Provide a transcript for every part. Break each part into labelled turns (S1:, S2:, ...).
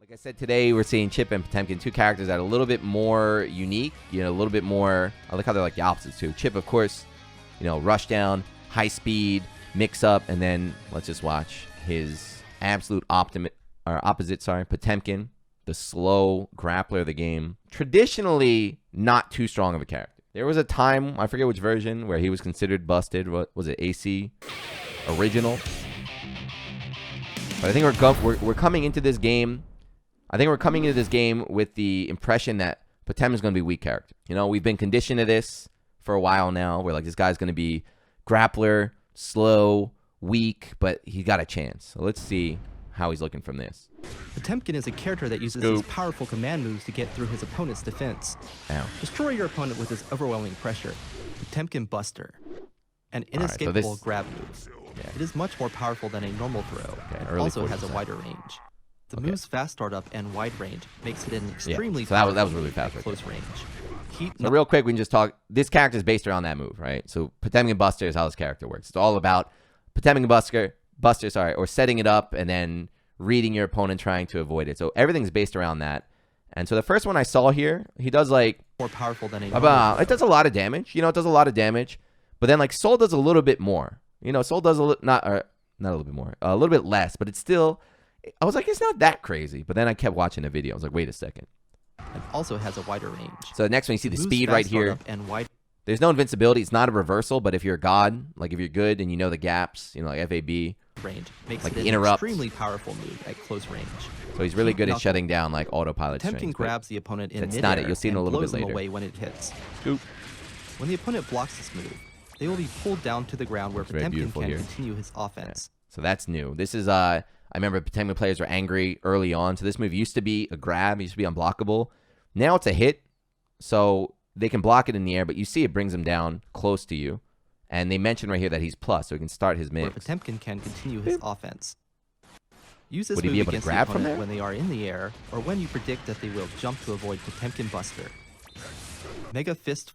S1: Like I said, today we're seeing Chip and Potemkin, two characters that are a little bit more unique, a little bit more, I like how they're like the opposites too. Chip, of course, rush down, high speed, mix up, and then let's just watch his absolute opposite, Potemkin, the slow grappler of the game. Traditionally, not too strong of a character. There was a time, I forget which version, where he was considered busted. What was it, AC? Original? But I think we're coming into this game. I think we're coming into this game with the impression that Potemkin is going to be a weak character. We've been conditioned to this for a while now. We're like, this guy's going to be grappler, slow, weak, but he got a chance. So let's see how he's looking from this.
S2: Potemkin is a character that uses his powerful command moves to get through his opponent's defense.
S1: Ow.
S2: Destroy your opponent with his overwhelming pressure. Potemkin Buster. An inescapable grab move.
S1: Yeah.
S2: It is much more powerful than a normal throw, and also has a wider range. The move's fast startup and wide range makes it an extremely
S1: so that was really fast
S2: close range.
S1: So real quick, we can just talk. This character is based around that move, right? So Potemkin Buster is how this character works. It's all about Potemkin Buster, or setting it up and then reading your opponent, trying to avoid it. So everything's based around that. And so the first one I saw here, he does like
S2: more powerful than a
S1: it does a lot of damage. It does a lot of damage. But then like Soul does a little bit more. Soul does not a little bit more, a little bit less, but it's still. I was like, it's not that crazy. But then I kept watching the video. I was like, wait a second.
S2: It also has a wider range.
S1: So the next one, you see the speed right here.
S2: And wide.
S1: There's no invincibility. It's not a reversal. But if you're a god, like if you're good and you know the gaps, like FAB.
S2: Range makes
S1: like
S2: it an extremely powerful move at close range.
S1: So he's really good at shutting down like autopilot strings.
S2: Potemkin grabs the opponent in
S1: midair.
S2: That's
S1: not it. You'll see it a little bit later.
S2: Away when it hits.
S1: Scoop.
S2: When the opponent blocks this move, they will be pulled down to the ground where Potemkin can continue his offense.
S1: Yeah. So that's new. This is I remember Potemkin players were angry early on. So this move used to be a grab. It used to be unblockable. Now it's a hit. So they can block it in the air, but you see it brings them down close to you. And they mentioned right here that he's plus, so he can start his mix.
S2: Where Potemkin can continue his offense. Use this
S1: Would he
S2: move
S1: be able to
S2: against
S1: grab
S2: the
S1: from
S2: opponent
S1: there?
S2: when they are in the air, or when you predict that they will jump to avoid Potemkin Buster. Mega Fist.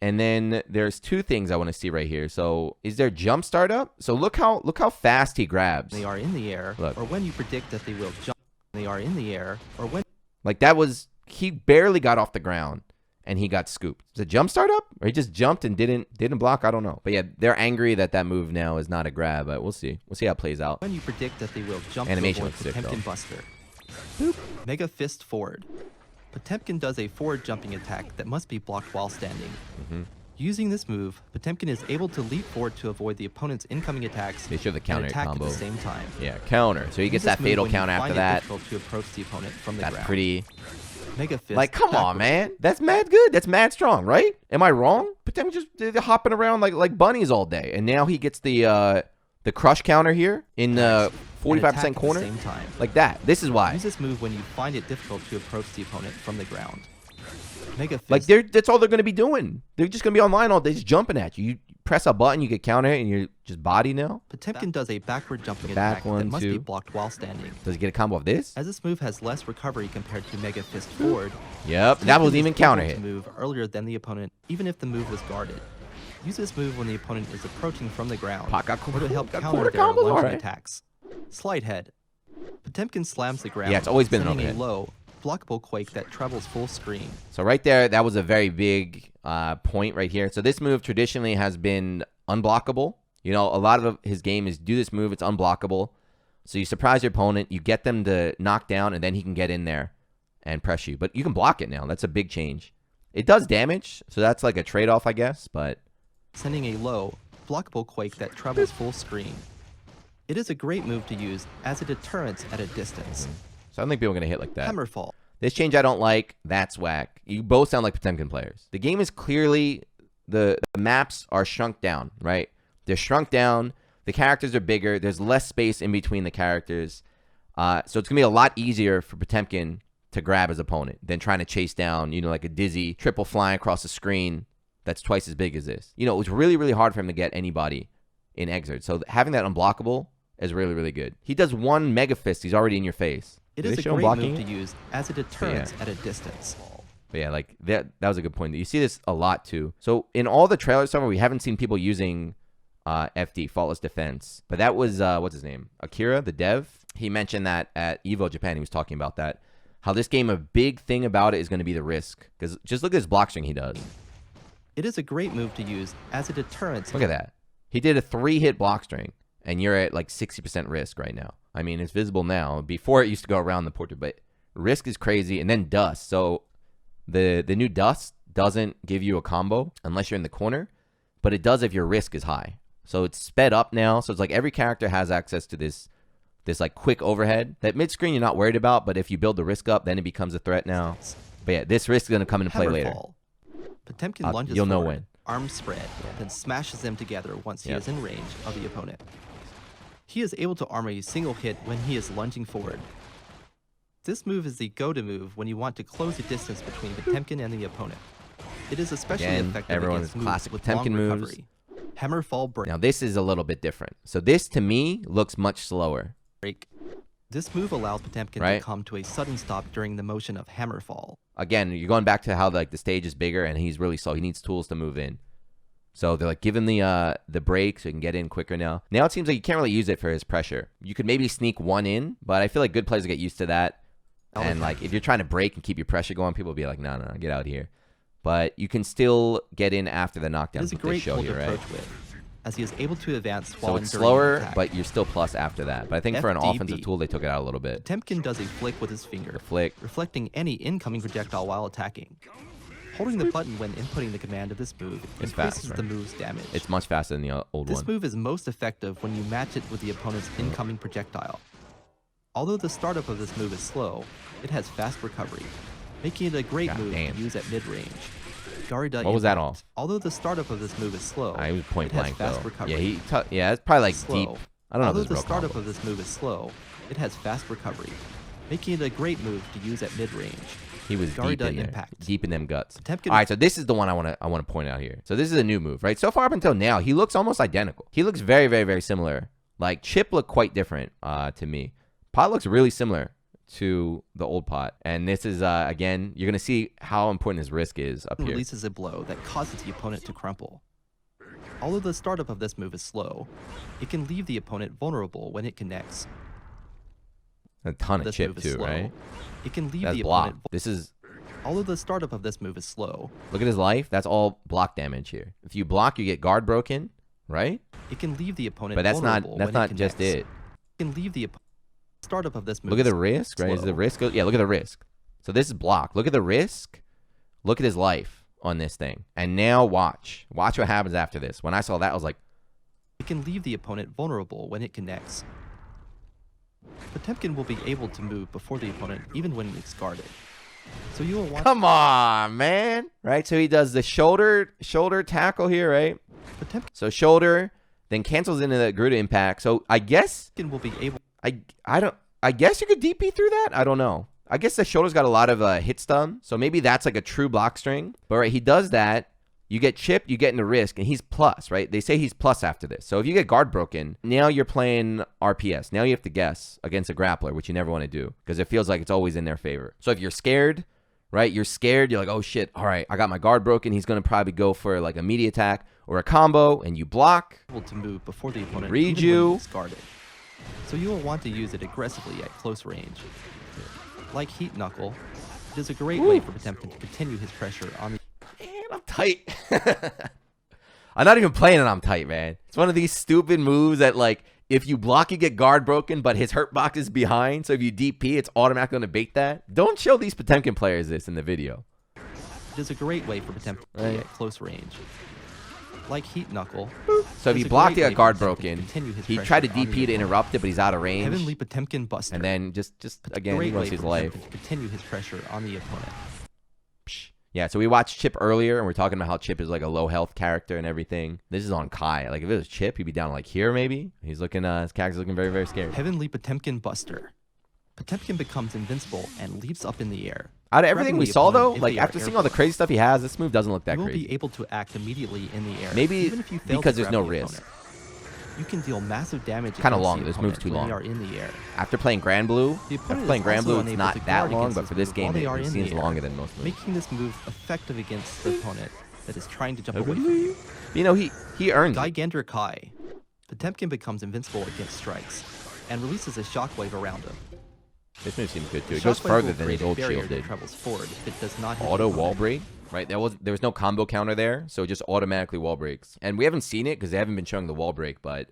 S1: And then there's two things I want to see right here. So is there jump startup? So look how fast he grabs.
S2: They are in the air, or when you predict that they will jump. They are in the air, or when.
S1: Like that was, he barely got off the ground. And he got scooped. Is it jump startup? Or he just jumped and didn't block? I don't know. But yeah, they're angry that move now is not a grab. But we'll see. We'll see how it plays out.
S2: When you predict that they will jump
S1: Animation
S2: to
S1: looks sick,
S2: Potemkin
S1: though.
S2: Buster. Boop. Mega Fist Forward. Potemkin does a forward jumping attack that must be blocked while standing. Using this move, Potemkin is able to leap forward to avoid the opponent's incoming attacks.
S1: They show the counter
S2: and attack
S1: combo
S2: at the same time.
S1: Yeah, counter. So he gets that fatal count after that.
S2: It's difficult to approach the opponent from the
S1: That's
S2: ground.
S1: pretty.
S2: Mega Fist
S1: Like, come on, man. That's mad good. That's mad strong, right? Am I wrong? Potemkin just they're hopping around like bunnies all day, and now he gets the crush counter here in the 45% corner.
S2: At the same time.
S1: Like that. This is why.
S2: Use this move when you find it difficult to approach the opponent from the ground. Mega Fist.
S1: Like that's all they're going to be doing. They're just going to be online all day, just jumping at you. You press a button, you get counter hit, and you're just body now.
S2: Potemkin does a backward jumping attack that must be blocked while standing.
S1: Does he get a combo of this?
S2: As this move has less recovery compared to Mega Fist Forward.
S1: Yep, that was even counter hit.
S2: To move earlier than the opponent, even if the move was guarded. Use this move when the opponent is approaching from the ground, or to help counter their lunging attacks. Slide head. Potemkin slams the ground.
S1: Yeah, it's always been an
S2: sending
S1: overhead.
S2: a low, blockable quake that travels full screen.
S1: So right there, that was a very big point right here. So this move traditionally has been unblockable. A lot of his game is do this move, it's unblockable. So you surprise your opponent, you get them to knock down, and then he can get in there and press you. But you can block it now. That's a big change. It does damage, so that's like a trade-off, I guess. But
S2: sending a low, blockable quake that travels full screen. It is a great move to use as a deterrence at a distance.
S1: So I don't think people are going to hit like that.
S2: Hammerfall.
S1: This change I don't like. That's whack. You both sound like Potemkin players. The game is clearly, the maps are shrunk down, right? They're shrunk down. The characters are bigger. There's less space in between the characters. So it's going to be a lot easier for Potemkin to grab his opponent than trying to chase down, like a dizzy triple flying across the screen that's twice as big as this. It was really, really hard for him to get anybody in Exert. So having that unblockable is really, really good. He does one Mega Fist. He's already in your face.
S2: It is a great move to use as a deterrence at a distance.
S1: But yeah, like that was a good point. You see this a lot too. So in all the trailers somewhere, we haven't seen people using FD, Faultless Defense. But that was, what's his name? Akira, the dev. He mentioned that at Evo Japan, he was talking about that. How this game, a big thing about it is going to be the risk. Because just look at his block string he does.
S2: It is a great move to use as a deterrent.
S1: Look at that. He did a 3-hit block string, and you're at like 60% risk right now. I mean, it's visible now. Before it used to go around the portrait, but risk is crazy. And then dust. So the new dust doesn't give you a combo unless you're in the corner, but it does if your risk is high. So it's sped up now. So it's like every character has access to this like quick overhead. That mid screen you're not worried about, but if you build the risk up, then it becomes a threat now. But yeah, this risk is going to come into play later.
S2: Potemkin lunges
S1: you'll know
S2: forward,
S1: when.
S2: arms spread, then smashes them together once he is in range of the opponent. He is able to armor a single hit when he is lunging forward. This move is the go-to move when you want to close the distance between Potemkin and the opponent. It is especially effective against moves with long recovery. Hammerfall break.
S1: Now this is a little bit different. So this to me looks much slower.
S2: This move allows Potemkin to come to a sudden stop during the motion of Hammerfall.
S1: Again, you're going back to how like the stage is bigger and he's really slow. He needs tools to move in. So they're like give him the break so he can get in quicker now. Now it seems like you can't really use it for his pressure. You could maybe sneak one in, but I feel like good players get used to that. And like if you're trying to break and keep your pressure going, people will be like, no, get out of here. But you can still get in after the knockdown.
S2: It is a great tool to approach with, as he is able to advance while
S1: so it's slower, but you're still plus after that. But I think for an offensive tool, they took it out a little bit.
S2: Potemkin does a flick with his finger,
S1: the flick,
S2: reflecting any incoming projectile while attacking. Holding the button when inputting the command of this move increases the move's damage.
S1: It's much faster than the old one.
S2: This move is most effective when you match it with the opponent's incoming projectile. Although the startup of this move is slow, it has fast recovery, making it a great move to use at mid-range.
S1: What was that off?
S2: Although the startup of this move is slow,
S1: it was point blank though.
S2: Recovery.
S1: Yeah, it's probably like deep. I don't know.
S2: Although the startup of this move is slow, it has fast recovery, making it a great move to use at mid-range.
S1: He was deep in there, deep in them guts. All right, so this is the one I want to point out here. So this is a new move, right? So far up until now, he looks almost identical. He looks very, very, very similar. Like Chip looked quite different to me. Pot looks really similar to the old Pot, and this is again, you're gonna see how important his risk is up here.
S2: Releases a blow that causes the opponent to crumple. Although the startup of this move is slow, it can leave the opponent vulnerable when it connects.
S1: A ton of chip too, right?
S2: It can leave the opponent.
S1: This is.
S2: Although the startup of this move is slow.
S1: Look at his life. That's all block damage here. If you block, you get guard broken, right?
S2: It can leave the opponent.
S1: But that's
S2: vulnerable
S1: not just it.
S2: It can leave the startup of this move.
S1: Look at the risk, right? Is the risk? Yeah, look at the risk. So this is block. Look at the risk. Look at his life on this thing. And now watch what happens after this. When I saw that, I was like,
S2: it can leave the opponent vulnerable when it connects. Potemkin will be able to move before the opponent, even when it's guarded. So you will want.
S1: Come on, man! Right. So he does the shoulder tackle here, right?
S2: Potemkin.
S1: So shoulder, then cancels into the Garuda impact. So I guess
S2: will be able.
S1: I guess you could DP through that. I don't know. I guess the shoulder's got a lot of hit stun, so maybe that's like a true block string. But right, he does that. You get chipped, you get into risk, and he's plus, right? They say he's plus after this. So if you get guard broken, now you're playing RPS. Now you have to guess against a grappler, which you never want to do because it feels like it's always in their favor. So if you're scared, right? You're scared. You're like, oh shit. All right, I got my guard broken. He's gonna probably go for like a melee attack or a combo, and you block.
S2: Able to move before the opponent.
S1: Read you.
S2: When he's guarded. So you will want to use it aggressively at close range. Like Heat Knuckle, it is a great way for Potemkin to continue his pressure on the...
S1: Man, I'm tight. I'm not even playing and I'm tight, man. It's one of these stupid moves that, like, if you block, you get guard broken, but his hurt box is behind. So if you DP, it's automatically going to bait that. Don't show these Potemkin players this in the video.
S2: It is a great way for Potemkin to be at close range. Like Heat Knuckle.
S1: So if he blocked, he got guard broken. He tried to DP to interrupt it, but he's out of range.
S2: Heavenly Potemkin Buster.
S1: And then just again, he wants his life.
S2: To continue his pressure on the opponent.
S1: Yeah, so we watched Chip earlier, and we're talking about how Chip is like a low health character and everything. This is on Kai. Like if it was Chip, he'd be down like here maybe. He's looking, his character's looking very, very scared.
S2: Heavenly Potemkin Buster. Potemkin becomes invincible and leaps up in the air.
S1: Out of everything we saw though, like after seeing all the crazy stuff he has, this move doesn't look that crazy.
S2: You will be able to act immediately in the air.
S1: Maybe
S2: even if you fail
S1: because
S2: to
S1: there's no
S2: grab the
S1: risk.
S2: opponent. You can deal massive damage.
S1: Kind of long. This move's too long.
S2: Are in the air.
S1: After playing Grand Blue, it's not that long, but for this game, it seems longer than most moves.
S2: Making this move effective against the opponent that is trying to jump away from you.
S1: You know, he earned it.
S2: Gigantor Kai. Potemkin becomes invincible against strikes. and releases a shockwave around him.
S1: This move seems good too.
S2: The
S1: It goes
S2: shockwave
S1: further
S2: will
S1: than
S2: create
S1: his
S2: a
S1: old
S2: barrier
S1: shield
S2: that
S1: did.
S2: travels forward if it does not hit the
S1: Auto
S2: opponent.
S1: wall break, right? There was no combo counter there, so it just automatically wall breaks. And we haven't seen it because they haven't been showing the wall break, but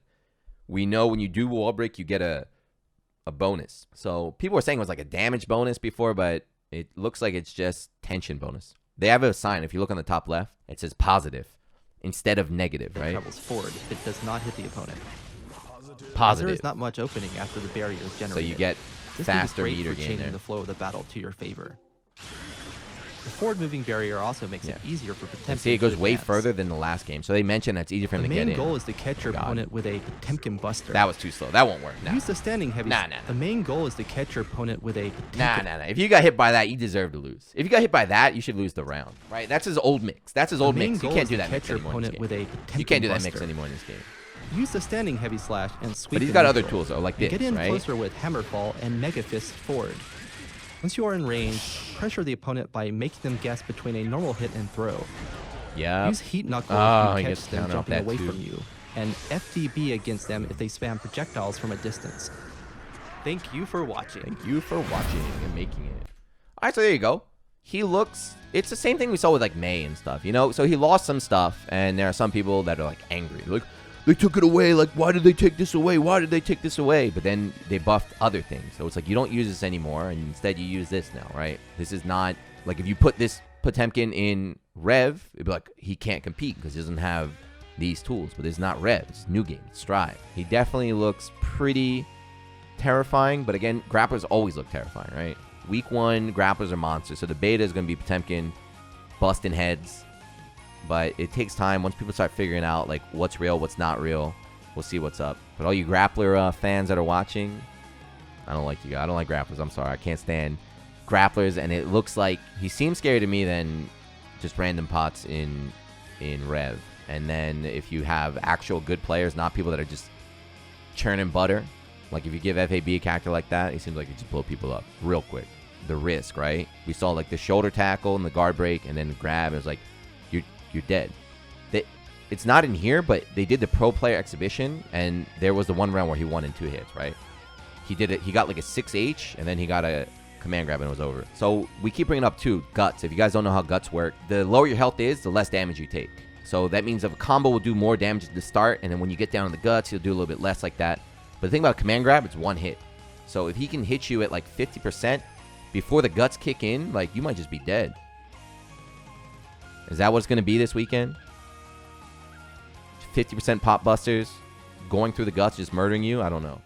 S1: we know when you do wall break, you get a bonus. So people were saying it was like a damage bonus before, but it looks like it's just tension bonus. They have a sign. If you look on the top left, it says positive instead of negative,
S2: It
S1: right?
S2: travels forward if it does not hit the opponent.
S1: Positive.
S2: There is not much opening after the barrier is generated.
S1: So you get
S2: This
S1: faster
S2: move is great
S1: meter
S2: for
S1: gain
S2: changing
S1: there.
S2: the flow of the battle to your favor. The forward-moving barrier also makes it
S1: Yeah.
S2: easier for Potemkin
S1: And see, it goes
S2: to
S1: way
S2: advance.
S1: further than the last game. So they mentioned that's easier for him
S2: The
S1: to get
S2: main
S1: in.
S2: goal is to catch your
S1: God.
S2: opponent with a Potemkin Buster.
S1: That was too slow. That won't work. Nah.
S2: Use the standing heavy.
S1: Nah.
S2: The main goal is to catch your opponent with a
S1: Nah.
S2: Potemkin.
S1: If you got hit by that, you deserve to lose. If you got hit by that, you should lose the round. Right? That's his old mix. That's his old
S2: The main
S1: mix. You
S2: goal
S1: can't
S2: is
S1: do
S2: to
S1: that mix
S2: catch your
S1: anymore in this
S2: opponent
S1: game.
S2: with a Potemkin
S1: You can't do that mix
S2: Buster.
S1: anymore in this game.
S2: Use the standing heavy slash and sweep.
S1: But he's
S2: in
S1: got other
S2: neutral.
S1: tools though, like
S2: And
S1: this,
S2: get in
S1: right?
S2: closer with Hammerfall and Mega Fist forward. Once you are in range, pressure the opponent by making them guess between a normal hit and throw.
S1: Yeah.
S2: Use Heat Knuckle
S1: Oh,
S2: if
S1: he
S2: you
S1: gets
S2: catch them
S1: down off
S2: jumping
S1: that
S2: away
S1: too.
S2: from you, and FDB against them if they spam projectiles from a distance. Thank you for watching.
S1: Thank you for watching and making it. All right, so there you go. He looks. It's the same thing we saw with like May and stuff, you know. So he lost some stuff, and there are some people that are like angry, like they took it away. Like, why did they take this away? Why did they take this away? But then they buffed other things, so it's like you don't use this anymore, and instead you use this now, right? This is not like if you put this Potemkin in Rev, it'd be like he can't compete because he doesn't have these tools. But it's not Rev. It's New Game. It's Strive. He definitely looks pretty terrifying, but again, grapplers always look terrifying, right? Week 1, grapplers are monsters, so the beta is going to be Potemkin busting heads, but it takes time. Once people start figuring out like what's real, what's not real, we'll see what's up. But all you grappler fans that are watching, I don't like you guys. I don't like grapplers. I'm sorry. I can't stand grapplers, and it looks like he seems scarier to me than just random pots in Rev. And then if you have actual good players, not people that are just churning butter, like if you give FAB a character like that, he seems like he just blow people up real quick. The risk, right? We saw like the shoulder tackle and the guard break and then the grab. It was like, you're dead. It's not in here, but they did the pro player exhibition, and there was the one round where he won in 2 hits, right? He did it. He got like a 6H, and then he got a command grab, and it was over. So we keep bringing up too, guts. If you guys don't know how guts work, the lower your health is, the less damage you take. So that means if a combo will do more damage at the start, and then when you get down to the guts, he'll do a little bit less like that. But the thing about command grab, it's 1 hit. So if he can hit you at like 50% before the guts kick in, like you might just be dead. Is that what it's going to be this weekend? 50% pop busters, going through the guts, just murdering you? I don't know.